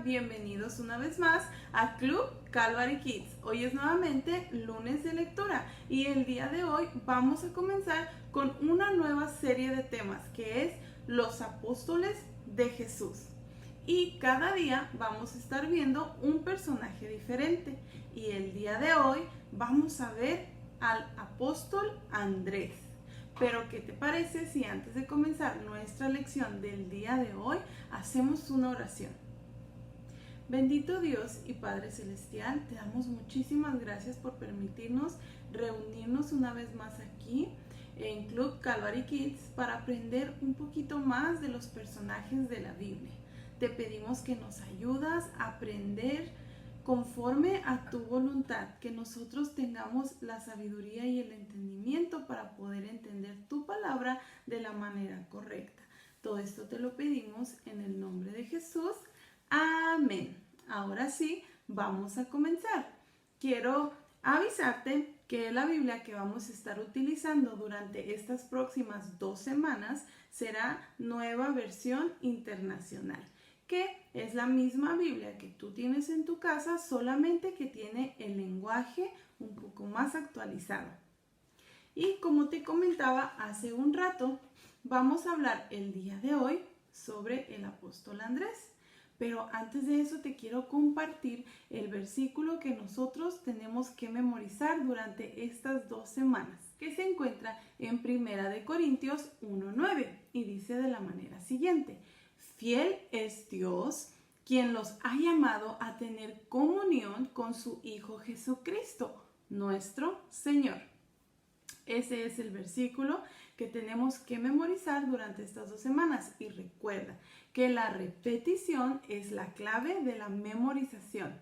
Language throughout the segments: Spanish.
bienvenidos una vez más a Club Calvary Kids. Hoy es nuevamente lunes de lectura y el día de hoy vamos a comenzar con una nueva serie de temas que es los apóstoles de Jesús. Y cada día vamos a estar viendo un personaje diferente y el día de hoy vamos a ver al apóstol Andrés. Pero ¿qué te parece si antes de comenzar nuestra lección del día de hoy hacemos una oración? Bendito Dios y Padre Celestial, te damos muchísimas gracias por permitirnos reunirnos una vez más aquí en Club Calvary Kids para aprender un poquito más de los personajes de la Biblia. Te pedimos que nos ayudas a aprender conforme a tu voluntad, que nosotros tengamos la sabiduría y el entendimiento para poder entender tu palabra de la manera correcta. Todo esto te lo pedimos en el nombre de Jesús. Amén. Ahora sí, vamos a comenzar. Quiero avisarte que la Biblia que vamos a estar utilizando durante estas próximas 2 semanas será Nueva Versión Internacional, que es la misma Biblia que tú tienes en tu casa, solamente que tiene el lenguaje un poco más actualizado. Y como te comentaba hace un rato, vamos a hablar el día de hoy sobre el apóstol Andrés. Pero antes de eso te quiero compartir el versículo que nosotros tenemos que memorizar durante estas 2 semanas, que se encuentra en 1 Corintios 1:9 y dice de la manera siguiente: fiel es Dios, quien los ha llamado a tener comunión con su Hijo Jesucristo, nuestro Señor. Ese es el versículo que tenemos que memorizar durante estas 2 semanas. Y recuerda que la repetición es la clave de la memorización.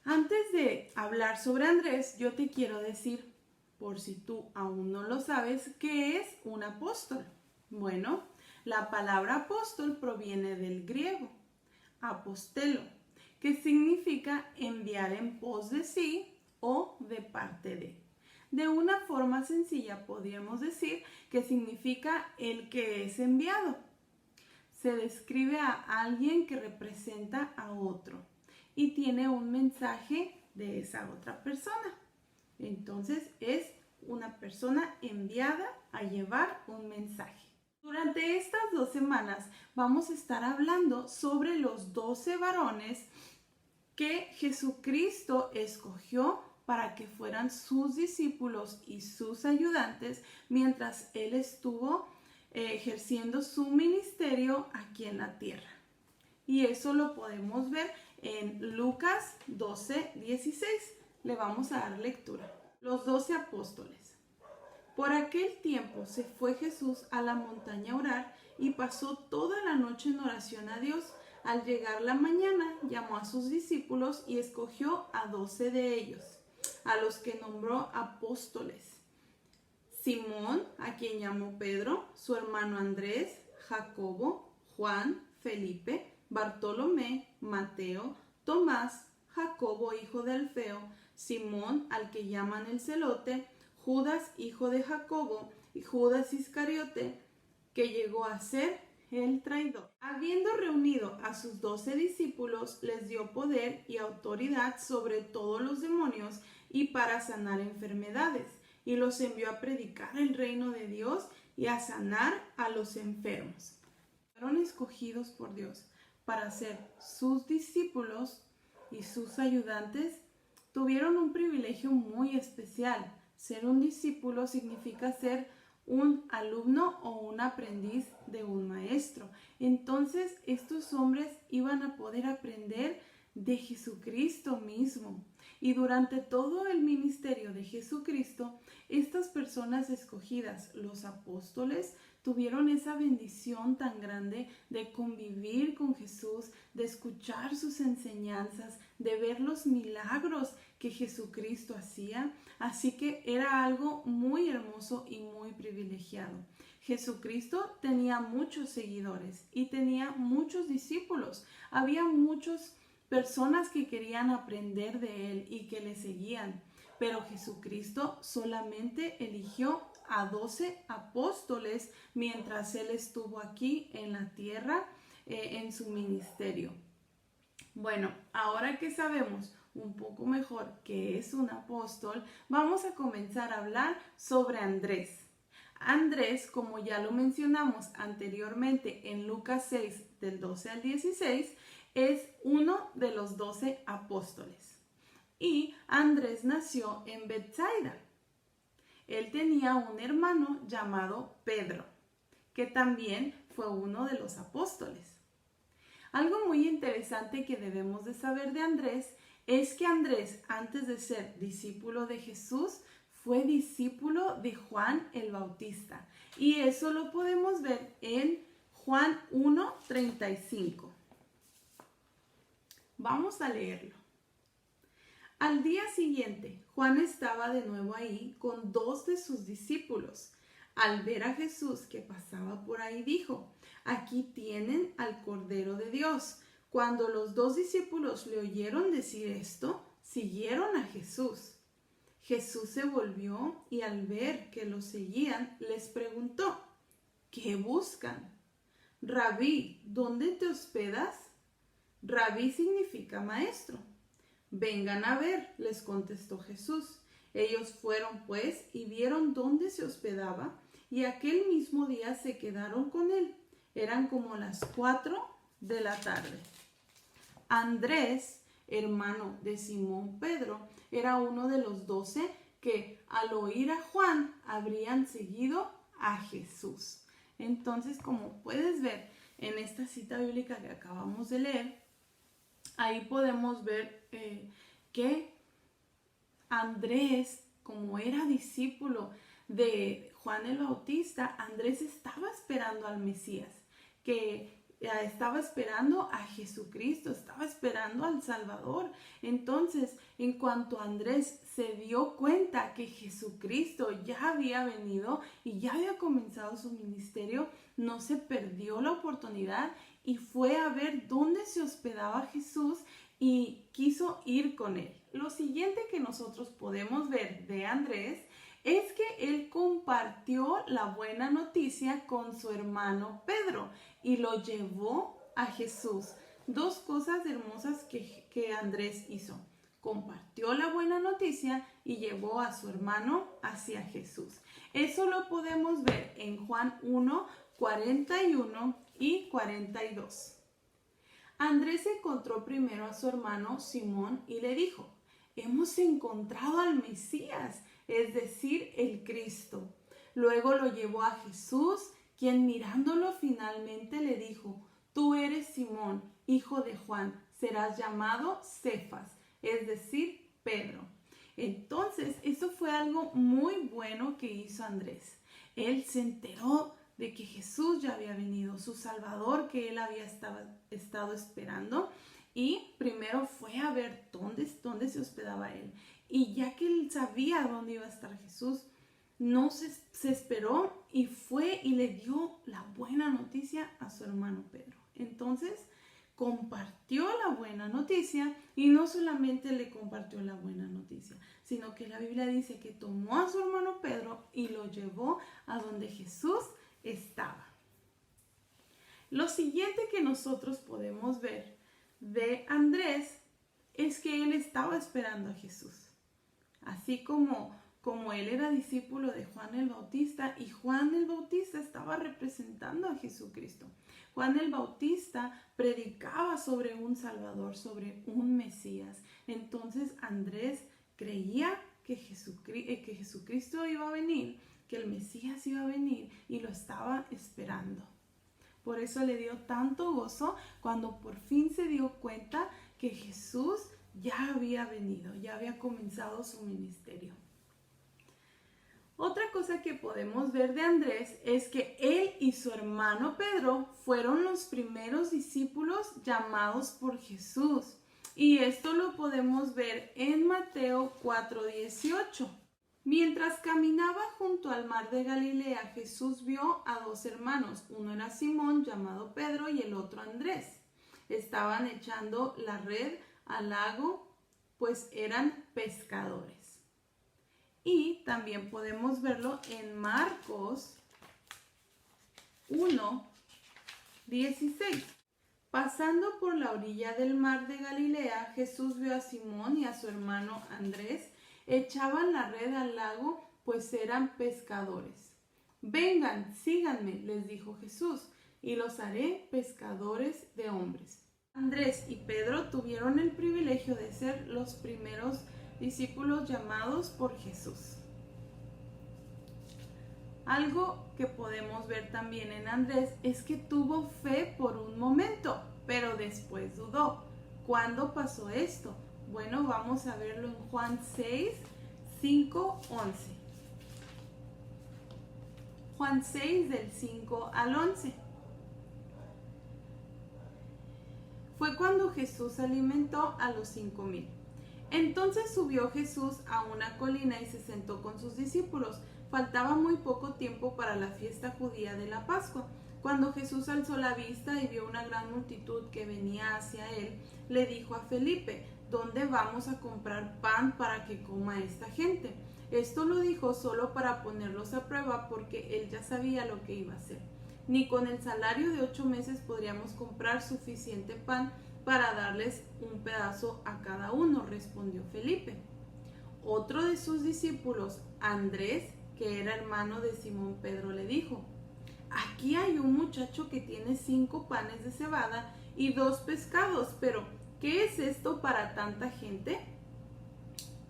Antes de hablar sobre Andrés, yo te quiero decir, por si tú aún no lo sabes, ¿qué es un apóstol? Bueno, la palabra apóstol proviene del griego apostelo, que significa enviar en pos de sí o de parte de. De una forma sencilla podríamos decir que significa el que es enviado. Se describe a alguien que representa a otro y tiene un mensaje de esa otra persona. Entonces es una persona enviada a llevar un mensaje. Durante estas 2 semanas vamos a estar hablando sobre los 12 varones que Jesucristo escogió para que fueran sus discípulos y sus ayudantes mientras Él estuvo ejerciendo su ministerio aquí en la tierra. Y eso lo podemos ver en Lucas 12:16. Le vamos a dar lectura. Los 12 apóstoles. Por aquel tiempo se fue Jesús a la montaña a orar y pasó toda la noche en oración a Dios. Al llegar la mañana, llamó a sus discípulos y escogió a 12 de ellos, a los que nombró apóstoles: Simón, a quien llamó Pedro, su hermano Andrés, Jacobo, Juan, Felipe, Bartolomé, Mateo, Tomás, Jacobo, hijo de Alfeo, Simón, al que llaman el Celote, Judas, hijo de Jacobo, y Judas Iscariote, que llegó a ser el traidor. Habiendo reunido a sus 12 discípulos, les dio poder y autoridad sobre todos los demonios y para sanar enfermedades, y los envió a predicar el reino de Dios y a sanar a los enfermos. Fueron escogidos por Dios para ser sus discípulos y sus ayudantes. Tuvieron un privilegio muy especial. Ser un discípulo significa ser un alumno o un aprendiz de un maestro. Entonces estos hombres iban a poder aprender de Jesucristo mismo. Y durante todo el ministerio de Jesucristo, estas personas escogidas, los apóstoles, tuvieron esa bendición tan grande de convivir con Jesús, de escuchar sus enseñanzas, de ver los milagros que Jesucristo hacía. Así que era algo muy hermoso y muy privilegiado. Jesucristo tenía muchos seguidores y tenía muchos discípulos. Había muchas personas que querían aprender de él y que le seguían. Pero Jesucristo solamente eligió a 12 apóstoles mientras él estuvo aquí en la tierra en su ministerio. Bueno, ahora que sabemos un poco mejor qué es un apóstol, vamos a comenzar a hablar sobre Andrés. Andrés, como ya lo mencionamos anteriormente en Lucas 6, del 12 al 16, es uno de los 12 apóstoles. Y Andrés nació en Bethsaida. Él tenía un hermano llamado Pedro, que también fue uno de los apóstoles. Algo muy interesante que debemos de saber de Andrés es que Andrés, antes de ser discípulo de Jesús, fue discípulo de Juan el Bautista. Y eso lo podemos ver en Juan 1:35. Vamos a leerlo. Al día siguiente, Juan estaba de nuevo ahí con 2 de sus discípulos. Al ver a Jesús que pasaba por ahí, dijo: aquí tienen al Cordero de Dios. Cuando los 2 discípulos le oyeron decir esto, siguieron a Jesús. Jesús se volvió y al ver que lo seguían, les preguntó: ¿qué buscan? Rabí, ¿dónde te hospedas? Rabí significa maestro. Vengan a ver, les contestó Jesús. Ellos fueron pues y vieron dónde se hospedaba, y aquel mismo día se quedaron con él. Eran como las 4 de la tarde. Andrés, hermano de Simón Pedro, era uno de los 12 que al oír a Juan habrían seguido a Jesús. Entonces, como puedes ver en esta cita bíblica que acabamos de leer, ahí podemos ver que Andrés, como era discípulo de Juan el Bautista, Andrés estaba esperando al Mesías, que estaba esperando a Jesucristo, estaba esperando al Salvador. Entonces, en cuanto Andrés se dio cuenta que Jesucristo ya había venido y ya había comenzado su ministerio, no se perdió la oportunidad y fue a ver dónde se hospedaba Jesús y quiso ir con él. Lo siguiente que nosotros podemos ver de Andrés es que él compartió la buena noticia con su hermano Pedro y lo llevó a Jesús. 2 cosas hermosas que Andrés hizo. Compartió la buena noticia y llevó a su hermano hacia Jesús. Eso lo podemos ver en Juan 1:41 y 42. Andrés encontró primero a su hermano Simón y le dijo: hemos encontrado al Mesías, es decir, el Cristo. Luego lo llevó a Jesús, quien mirándolo finalmente le dijo: tú eres Simón, hijo de Juan, serás llamado Cefas, es decir, Pedro. Entonces, eso fue algo muy bueno que hizo Andrés. Él se enteró de que Jesús ya había venido, su Salvador que él había estado esperando, y primero fue a ver dónde se hospedaba él. Y ya que él sabía dónde iba a estar Jesús, no se esperó y fue y le dio la buena noticia a su hermano Pedro. Entonces compartió la buena noticia, y no solamente le compartió la buena noticia, sino que la Biblia dice que tomó a su hermano Pedro y lo llevó a donde Jesús estaba. Lo siguiente que nosotros podemos ver de Andrés es que él estaba esperando a Jesús. Así como él era discípulo de Juan el Bautista, y Juan el Bautista estaba representando a Jesucristo. Juan el Bautista predicaba sobre un Salvador, sobre un Mesías. Entonces Andrés creía que Jesucristo iba a venir, que el Mesías iba a venir, y lo estaba esperando. Por eso le dio tanto gozo cuando por fin se dio cuenta que Jesús ya había venido, ya había comenzado su ministerio. Otra cosa que podemos ver de Andrés es que él y su hermano Pedro fueron los primeros discípulos llamados por Jesús. Y esto lo podemos ver en Mateo 4:18. Mientras caminaba junto al mar de Galilea, Jesús vio a 2 hermanos. Uno era Simón, llamado Pedro, y el otro Andrés. Estaban echando la red al lago, pues eran pescadores. Y también podemos verlo en Marcos 1:16. Pasando por la orilla del mar de Galilea, Jesús vio a Simón y a su hermano Andrés. Echaban la red al lago, pues eran pescadores. Vengan, síganme, les dijo Jesús, y los haré pescadores de hombres. Andrés y Pedro tuvieron el privilegio de ser los primeros discípulos llamados por Jesús. Algo que podemos ver también en Andrés es que tuvo fe por un momento, pero después dudó. ¿Cuándo pasó esto? Bueno, vamos a verlo en Juan 6, 5, 11. Juan 6 del 5 al 11. Fue cuando Jesús alimentó a los 5,000. Entonces subió Jesús a una colina y se sentó con sus discípulos. Faltaba muy poco tiempo para la fiesta judía de la Pascua. Cuando Jesús alzó la vista y vio una gran multitud que venía hacia él, le dijo a Felipe: ¿Dónde vamos a comprar pan para que coma esta gente? Esto lo dijo solo para ponerlos a prueba, porque él ya sabía lo que iba a hacer. Ni con el salario de 8 meses podríamos comprar suficiente pan para darles un pedazo a cada uno, respondió Felipe. Otro de sus discípulos, Andrés, que era hermano de Simón Pedro, le dijo: Aquí hay un muchacho que tiene 5 panes de cebada y 2 pescados, pero ¿qué es esto para tanta gente?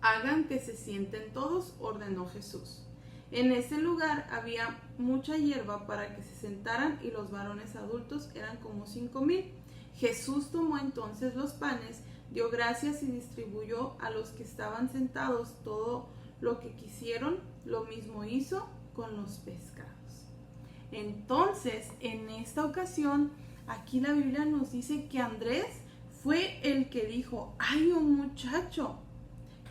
Hagan que se sienten todos, ordenó Jesús. En ese lugar había mucha hierba para que se sentaran, y los varones adultos eran como 5,000. Jesús tomó entonces los panes, dio gracias y distribuyó a los que estaban sentados todo lo que quisieron. Lo mismo hizo con los pescados. Entonces, en esta ocasión, aquí la Biblia nos dice que Andrés fue el que dijo: hay un muchacho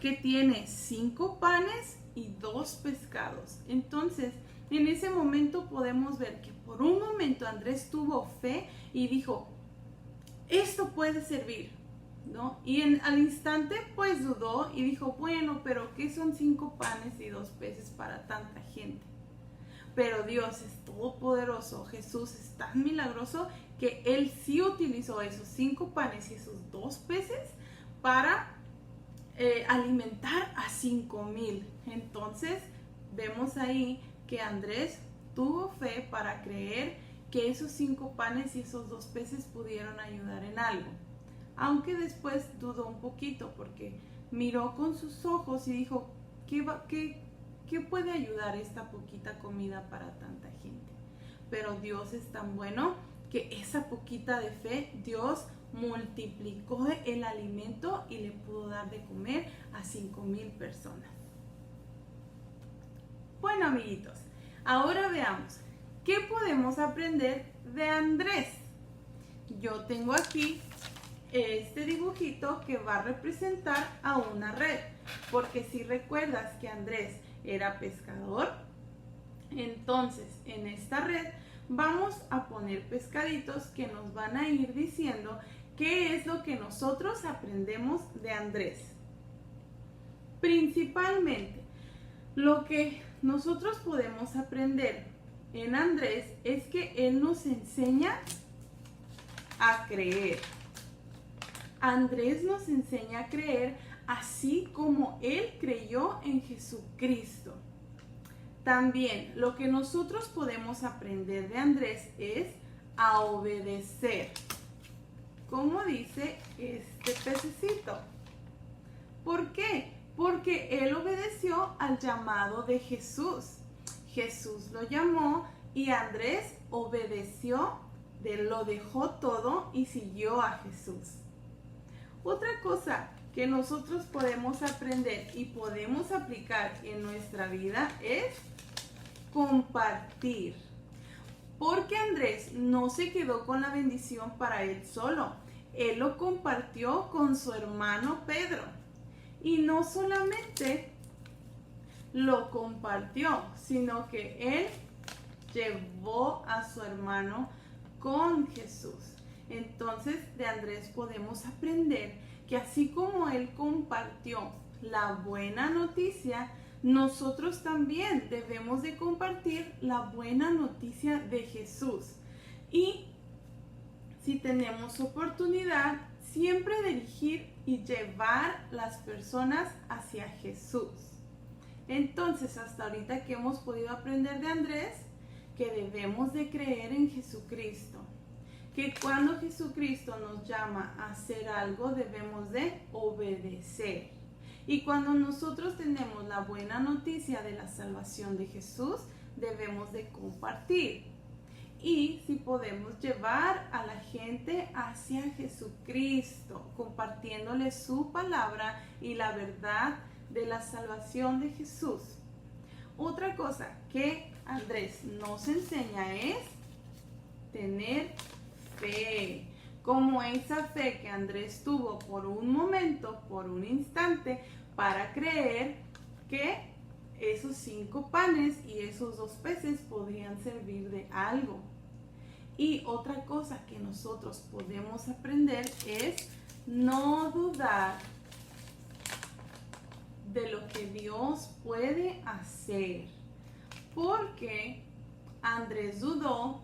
que tiene 5 panes y 2 pescados. Entonces, en ese momento podemos ver que por un momento Andrés tuvo fe y dijo: esto puede servir, ¿no? Y al instante pues dudó y dijo: bueno, pero ¿qué son 5 panes y 2 peces para tanta gente? Pero Dios es todopoderoso, Jesús es tan milagroso que Él sí utilizó esos 5 panes y esos 2 peces para alimentar a 5,000. Entonces vemos ahí que Andrés tuvo fe para creer que esos 5 panes y esos 2 peces pudieron ayudar en algo. Aunque después dudó un poquito, porque miró con sus ojos y dijo: ¿Qué puede ayudar esta poquita comida para tanta gente? Pero Dios es tan bueno que esa poquita de fe, Dios multiplicó el alimento y le pudo dar de comer a 5,000 personas. Bueno, amiguitos, ahora veamos qué podemos aprender de Andrés. Yo tengo aquí este dibujito que va a representar a una red, porque si recuerdas que Andrés era pescador, entonces en esta red vamos a poner pescaditos que nos van a ir diciendo qué es lo que nosotros aprendemos de Andrés. Principalmente, lo que nosotros podemos aprender en Andrés es que él nos enseña a creer. Andrés nos enseña a creer así como él creyó en Jesucristo. También lo que nosotros podemos aprender de Andrés es a obedecer, como dice este pececito. ¿Por qué? Porque él obedeció al llamado de Jesús. Jesús lo llamó y Andrés obedeció, lo dejó todo y siguió a Jesús. Otra cosa que nosotros podemos aprender y podemos aplicar en nuestra vida es compartir. Porque Andrés no se quedó con la bendición para él solo. Él lo compartió con su hermano Pedro. Y no solamente lo compartió, sino que él llevó a su hermano con Jesús. Entonces, de Andrés podemos aprender que así como él compartió la buena noticia, nosotros también debemos de compartir la buena noticia de Jesús. Y si tenemos oportunidad, siempre dirigir y llevar las personas hacia Jesús. Entonces, hasta ahorita que hemos podido aprender de Andrés, que debemos de creer en Jesucristo, que cuando Jesucristo nos llama a hacer algo debemos de obedecer. Y cuando nosotros tenemos la buena noticia de la salvación de Jesús, debemos de compartir. Y si podemos llevar a la gente hacia Jesucristo, compartiéndole su palabra y la verdad de la salvación de Jesús. Otra cosa que Andrés nos enseña es tener fe, como esa fe que Andrés tuvo por un momento, por un instante, para creer que esos 5 panes y esos 2 peces podrían servir de algo. Y otra cosa que nosotros podemos aprender es no dudar de lo que Dios puede hacer, porque Andrés dudó.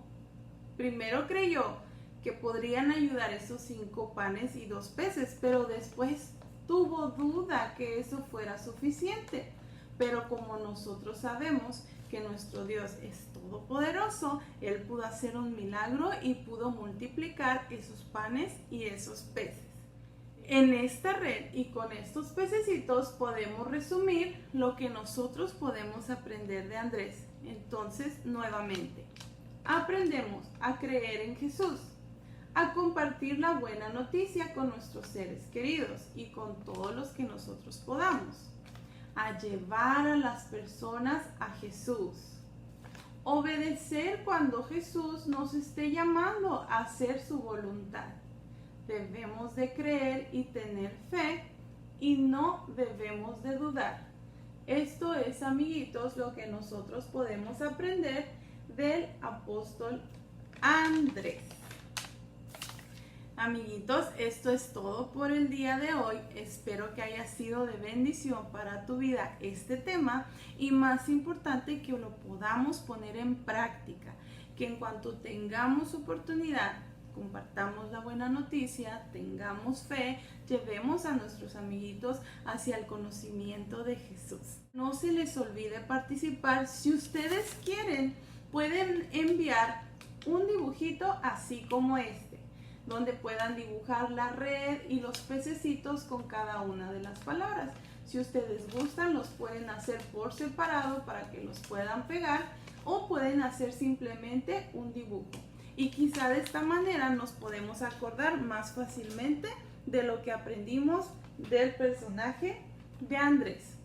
Primero creyó que podrían ayudar esos 5 panes y 2 peces, pero después tuvo duda que eso fuera suficiente. Pero como nosotros sabemos que nuestro Dios es todopoderoso, Él pudo hacer un milagro y pudo multiplicar esos panes y esos peces. En esta red y con estos pececitos podemos resumir lo que nosotros podemos aprender de Andrés. Entonces, nuevamente, aprendemos a creer en Jesús, a compartir la buena noticia con nuestros seres queridos y con todos los que nosotros podamos, a llevar a las personas a Jesús, obedecer cuando Jesús nos esté llamando a hacer su voluntad. Debemos de creer y tener fe y no debemos de dudar. Esto es, amiguitos, lo que nosotros podemos aprender del apóstol Andrés. Amiguitos, esto es todo por el día de hoy. Espero que haya sido de bendición para tu vida este tema y, más importante, que lo podamos poner en práctica, que en cuanto tengamos oportunidad compartamos la buena noticia, tengamos fe, llevemos a nuestros amiguitos hacia el conocimiento de Jesús. No se les olvide participar. Si ustedes quieren, pueden enviar un dibujito así como este, donde puedan dibujar la red y los pececitos con cada una de las palabras. Si ustedes gustan, los pueden hacer por separado para que los puedan pegar, o pueden hacer simplemente un dibujo. Y quizá de esta manera nos podemos acordar más fácilmente de lo que aprendimos del personaje de Andrés.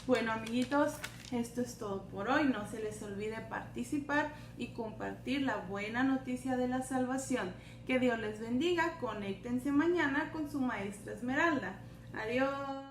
Bueno, amiguitos, esto es todo por hoy. No se les olvide participar y compartir la buena noticia de la salvación. Que Dios les bendiga. Conéctense mañana con su maestra Esmeralda. Adiós.